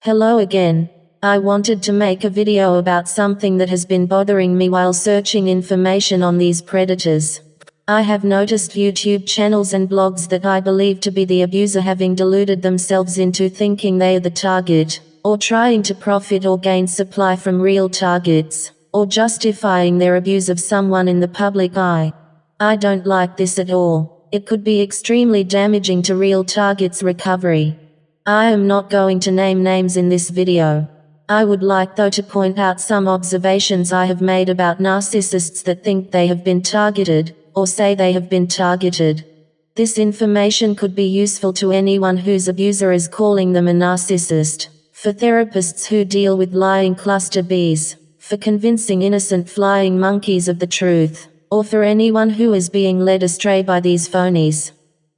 Hello again. I wanted to make a video about something that has been bothering me while searching information on these predators. I have noticed YouTube channels and blogs that I believe to be the abuser having deluded themselves into thinking they are the target, or trying to profit or gain supply from real targets, or justifying their abuse of someone in the public eye. I don't like this at all. It could be extremely damaging to real targets' recovery. I am not going to name names in this video. I would like though to point out some observations I have made about narcissists that think they have been targeted, or say they have been targeted. This information could be useful to anyone whose abuser is calling them a narcissist, for therapists who deal with lying cluster bees, for convincing innocent flying monkeys of the truth, or for anyone who is being led astray by these phonies.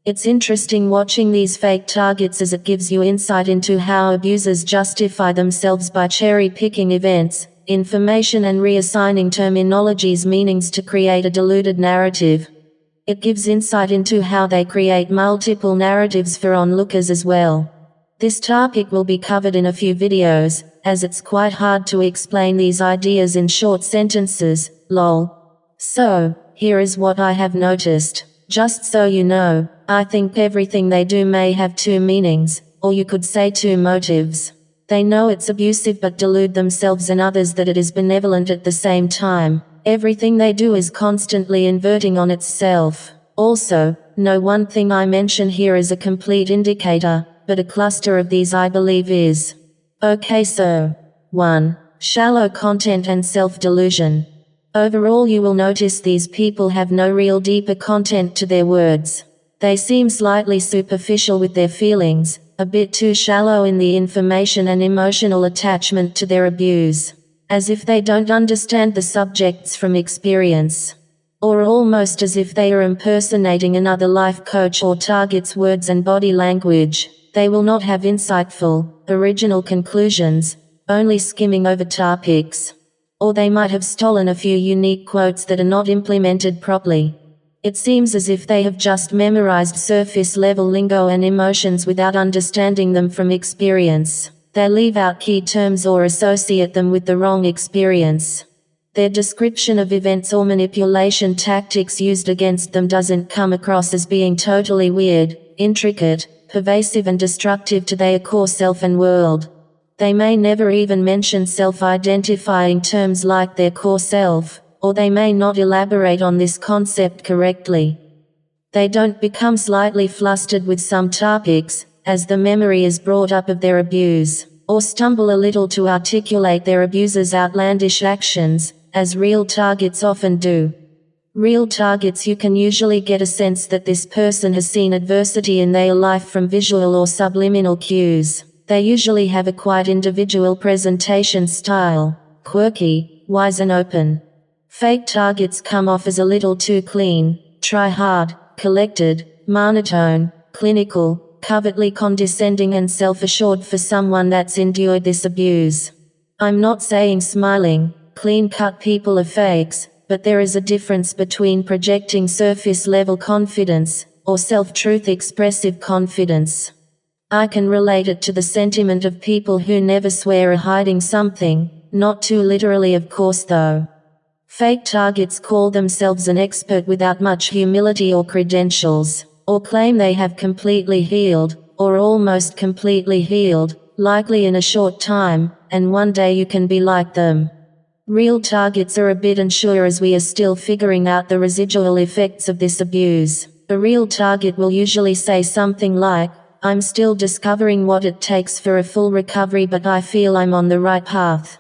It's interesting watching these fake targets as it gives you insight into how abusers justify themselves by cherry-picking events, information and reassigning terminology's meanings to create a deluded narrative. It gives insight into how they create multiple narratives for onlookers as well. This topic will be covered in a few videos, as it's quite hard to explain these ideas in short sentences, lol. So, here is what I have noticed. Just so you know, I think everything they do may have two meanings, or you could say two motives. They know it's abusive but delude themselves and others that it is benevolent at the same time. Everything they do is constantly inverting on itself. Also, no one thing I mention here is a complete indicator, but a cluster of these I believe is. Okay, so 1. Shallow content and self-delusion. Overall you will notice these people have no real deeper content to their words. They seem slightly superficial with their feelings, a bit too shallow in the information and emotional attachment to their abuse. As if they don't understand the subjects from experience. Or almost as if they are impersonating another life coach or target's words and body language. They will not have insightful, original conclusions, only skimming over topics. Or they might have stolen a few unique quotes that are not implemented properly. It seems as if they have just memorized surface-level lingo and emotions without understanding them from experience. They leave out key terms or associate them with the wrong experience. Their description of events or manipulation tactics used against them doesn't come across as being totally weird, intricate, pervasive and destructive to their core self and world. They may never even mention self-identifying terms like their core self, or they may not elaborate on this concept correctly. They don't become slightly flustered with some topics, as the memory is brought up of their abuse, or stumble a little to articulate their abuser's outlandish actions, as real targets often do. Real targets you can usually get a sense that this person has seen adversity in their life from visual or subliminal cues. They usually have a quite individual presentation style, quirky, wise and open. Fake targets come off as a little too clean, try hard, collected, monotone, clinical, covertly condescending and self-assured for someone that's endured this abuse. I'm not saying smiling, clean-cut people are fakes, but there is a difference between projecting surface-level confidence, or self-truth expressive confidence. I can relate it to the sentiment of people who never swear are hiding something, not too literally of course though. Fake targets call themselves an expert without much humility or credentials, or claim they have completely healed, or almost completely healed, likely in a short time, and one day you can be like them. Real targets are a bit unsure as we are still figuring out the residual effects of this abuse. A real target will usually say something like, I'm still discovering what it takes for a full recovery but I feel I'm on the right path.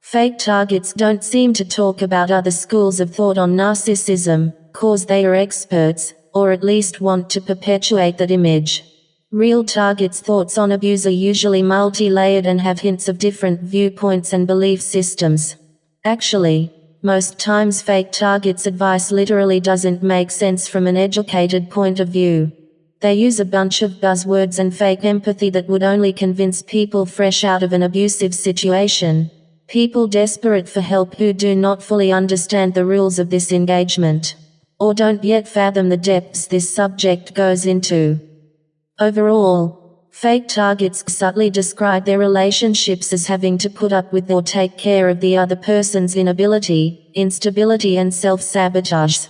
Fake targets don't seem to talk about other schools of thought on narcissism, cause they are experts, or at least want to perpetuate that image. Real targets' thoughts on abuse are usually multi-layered and have hints of different viewpoints and belief systems. Actually, most times fake targets' advice literally doesn't make sense from an educated point of view. They use a bunch of buzzwords and fake empathy that would only convince people fresh out of an abusive situation. People desperate for help who do not fully understand the rules of this engagement, or don't yet fathom the depths this subject goes into. Overall, Fake targets subtly describe their relationships as having to put up with or take care of the other person's inability, instability and self-sabotage.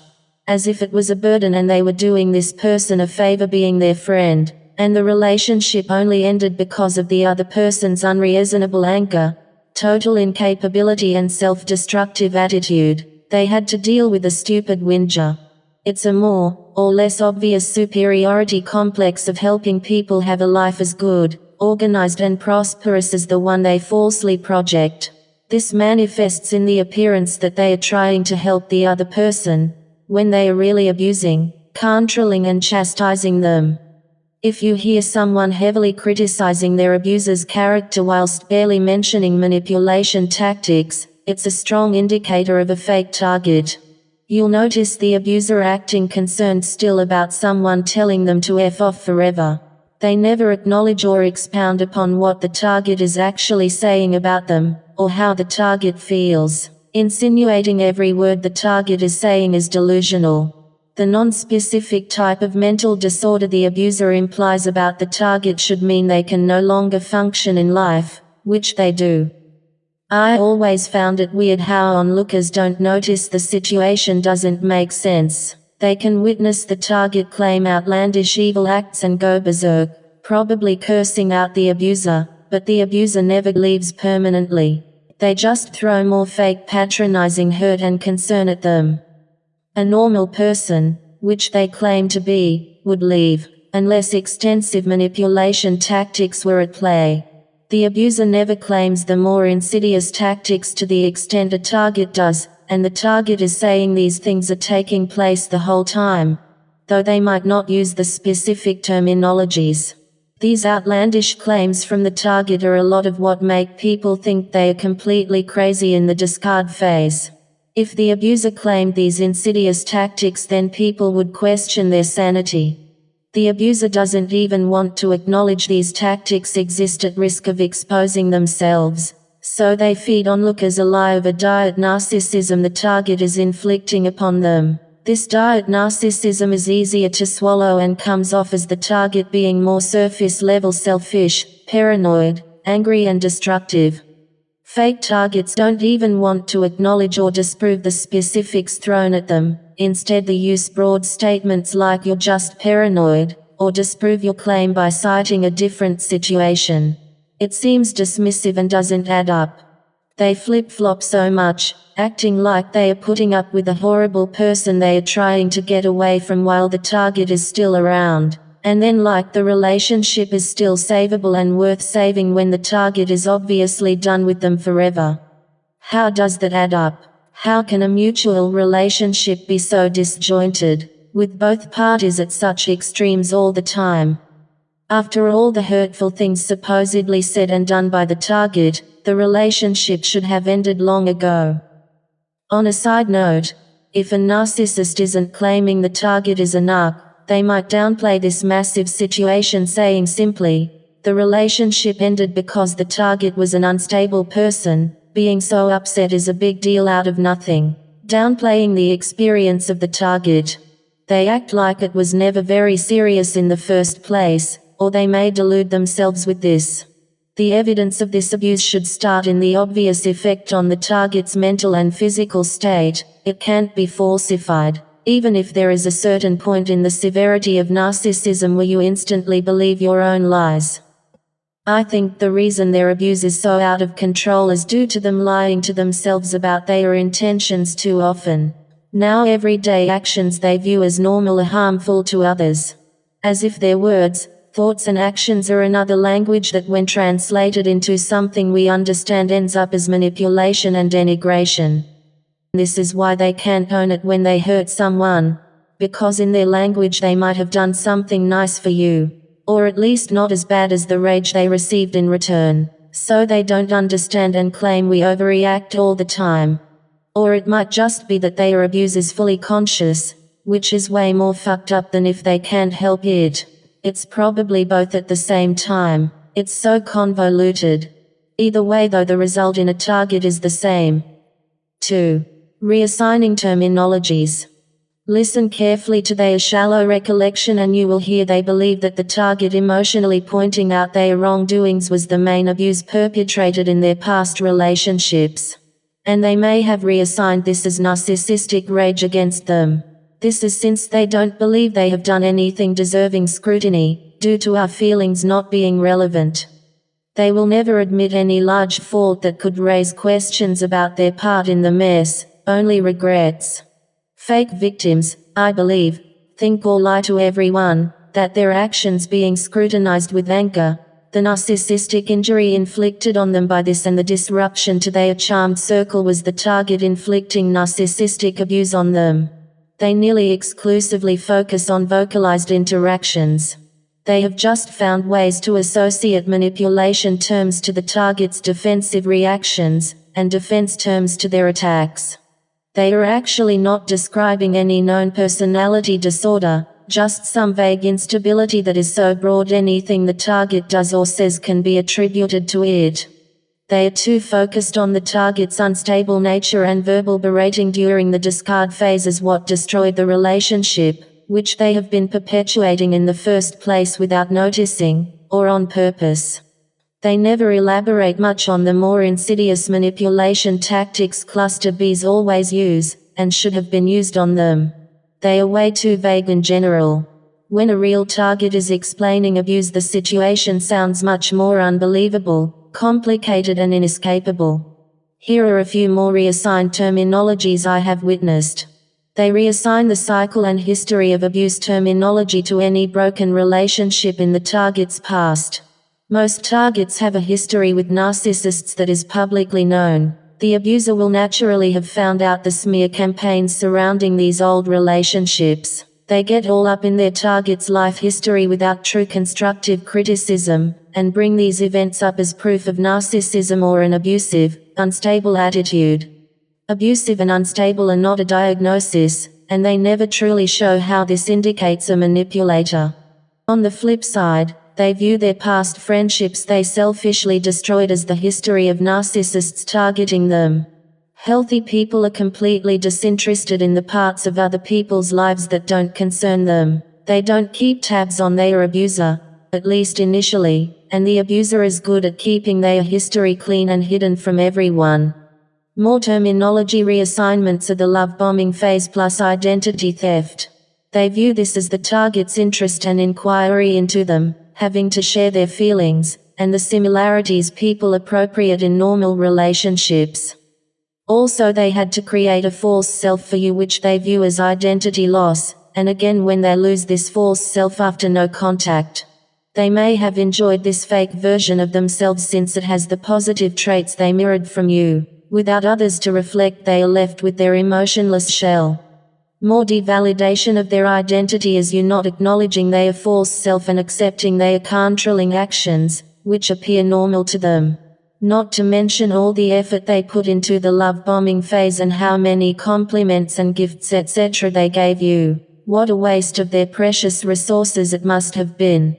As if it was a burden and they were doing this person a favor being their friend, and the relationship only ended because of the other person's unreasonable anger, total incapability and self-destructive attitude. They had to deal with a stupid whinger. It's a more or less obvious superiority complex of helping people have a life as good, organized and prosperous as the one they falsely project. This manifests in the appearance that they are trying to help the other person, when they are really abusing, controlling and chastising them. If you hear someone heavily criticizing their abuser's character whilst barely mentioning manipulation tactics, it's a strong indicator of a fake target. You'll notice the abuser acting concerned still about someone telling them to F off forever. They never acknowledge or expound upon what the target is actually saying about them, or how the target feels, insinuating every word the target is saying is delusional. The non-specific type of mental disorder the abuser implies about the target should mean they can no longer function in life, which they do. I always found it weird how onlookers don't notice the situation doesn't make sense. They can witness the target claim outlandish evil acts and go berserk, probably cursing out the abuser, but the abuser never leaves permanently. They just throw more fake patronizing hurt and concern at them. A normal person, which they claim to be, would leave, unless extensive manipulation tactics were at play. The abuser never claims the more insidious tactics to the extent a target does, and the target is saying these things are taking place the whole time, though they might not use the specific terminologies. These outlandish claims from the target are a lot of what make people think they are completely crazy in the discard phase. If the abuser claimed these insidious tactics, then people would question their sanity. The abuser doesn't even want to acknowledge these tactics exist at risk of exposing themselves, so they feed onlookers a lie of a diet narcissism the target is inflicting upon them. This diet narcissism is easier to swallow and comes off as the target being more surface-level selfish, paranoid, angry and destructive. Fake targets don't even want to acknowledge or disprove the specifics thrown at them. Instead they use broad statements like "you're just paranoid," or disprove your claim by citing a different situation. It seems dismissive and doesn't add up. They flip-flop so much, acting like they are putting up with a horrible person they are trying to get away from while the target is still around, and then like the relationship is still savable and worth saving when the target is obviously done with them forever. How does that add up? How can a mutual relationship be so disjointed, with both parties at such extremes all the time? After all the hurtful things supposedly said and done by the target, the relationship should have ended long ago. On a side note, if a narcissist isn't claiming the target is a narc, they might downplay this massive situation saying simply, the relationship ended because the target was an unstable person. Being so upset is a big deal out of nothing, downplaying the experience of the target. They act like it was never very serious in the first place, or they may delude themselves with this. The evidence of this abuse should start in the obvious effect on the target's mental and physical state. It can't be falsified, even if there is a certain point in the severity of narcissism where you instantly believe your own lies. I think the reason their abuse is so out of control is due to them lying to themselves about their intentions too often. Now everyday actions they view as normal are harmful to others. As if their words, thoughts and actions are another language that when translated into something we understand ends up as manipulation and denigration. This is why they can't own it when they hurt someone, because in their language they might have done something nice for you, or at least not as bad as the rage they received in return, so they don't understand and claim we overreact all the time. Or it might just be that their abuse is fully conscious, which is way more fucked up than if they can't help it. It's probably both at the same time. It's so convoluted. Either way though, the result in a target is the same. 2. Reassigning terminologies. Listen carefully to their shallow recollection and you will hear they believe that the target emotionally pointing out their wrongdoings was the main abuse perpetrated in their past relationships. And they may have reassigned this as narcissistic rage against them. This is since they don't believe they have done anything deserving scrutiny, due to our feelings not being relevant. They will never admit any large fault that could raise questions about their part in the mess, only regrets. Fake victims, I believe, think or lie to everyone, that their actions being scrutinized with anger, the narcissistic injury inflicted on them by this and the disruption to their charmed circle was the target inflicting narcissistic abuse on them. They nearly exclusively focus on vocalized interactions. They have just found ways to associate manipulation terms to the target's defensive reactions, and defense terms to their attacks. They are actually not describing any known personality disorder, just some vague instability that is so broad anything the target does or says can be attributed to it. They are too focused on the target's unstable nature and verbal berating during the discard phase is what destroyed the relationship, which they have been perpetuating in the first place without noticing, or on purpose. They never elaborate much on the more insidious manipulation tactics cluster Bs always use, and should have been used on them. They are way too vague in general. When a real target is explaining abuse, the situation sounds much more unbelievable, complicated and inescapable. Here are a few more reassigned terminologies I have witnessed. They reassign the cycle and history of abuse terminology to any broken relationship in the target's past. Most targets have a history with narcissists that is publicly known. The abuser will naturally have found out the smear campaigns surrounding these old relationships. They get all up in their target's life history without true constructive criticism, and bring these events up as proof of narcissism or an abusive, unstable attitude. Abusive and unstable are not a diagnosis, and they never truly show how this indicates a manipulator. On the flip side, they view their past friendships they selfishly destroyed as the history of narcissists targeting them. Healthy people are completely disinterested in the parts of other people's lives that don't concern them. They don't keep tabs on their abuser, at least initially, and the abuser is good at keeping their history clean and hidden from everyone. More terminology reassignments are the love bombing phase plus identity theft. They view this as the target's interest and inquiry into them, having to share their feelings, and the similarities people appropriate in normal relationships. Also, they had to create a false self for you which they view as identity loss, and again when they lose this false self after no contact. They may have enjoyed this fake version of themselves since it has the positive traits they mirrored from you. Without others to reflect, they are left with their emotionless shell. More devalidation of their identity is you not acknowledging their false self and accepting their controlling actions, which appear normal to them. Not to mention all the effort they put into the love bombing phase and how many compliments and gifts etc. they gave you. What a waste of their precious resources it must have been.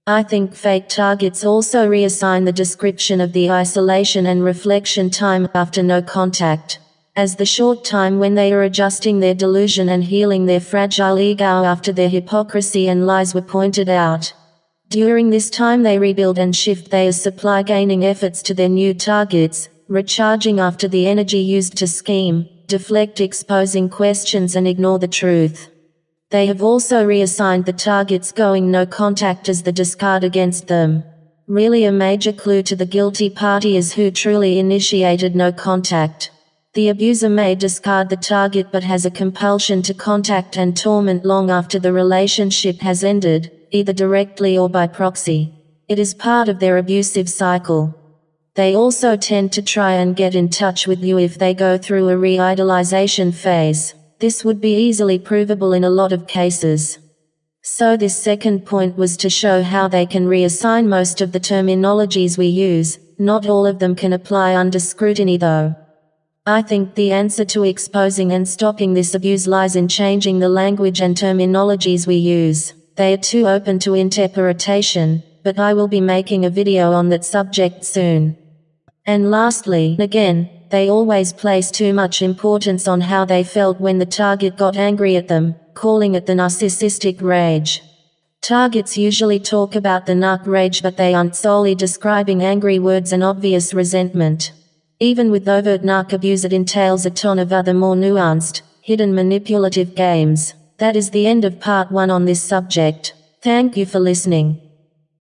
I think fake targets also reassign the description of the isolation and reflection time after no contact, as the short time when they are adjusting their delusion and healing their fragile ego after their hypocrisy and lies were pointed out. During this time they rebuild and shift their supply gaining efforts to their new targets, recharging after the energy used to scheme, deflect exposing questions and ignore the truth. They have also reassigned the targets going no contact as the discard against them. Really a major clue to the guilty party is who truly initiated no contact. The abuser may discard the target but has a compulsion to contact and torment long after the relationship has ended, either directly or by proxy. It is part of their abusive cycle. They also tend to try and get in touch with you if they go through a re-idolization phase. This would be easily provable in a lot of cases. So this second point was to show how they can reassign most of the terminologies we use. Not all of them can apply under scrutiny though. I think the answer to exposing and stopping this abuse lies in changing the language and terminologies we use. They are too open to interpretation, but I will be making a video on that subject soon. And lastly, again, they always place too much importance on how they felt when the target got angry at them, calling it the narcissistic rage. Targets usually talk about the narc rage, but they aren't solely describing angry words and obvious resentment. Even with overt narc abuse, it entails a ton of other more nuanced, hidden manipulative games. That is the end of part 1 on this subject. Thank you for listening.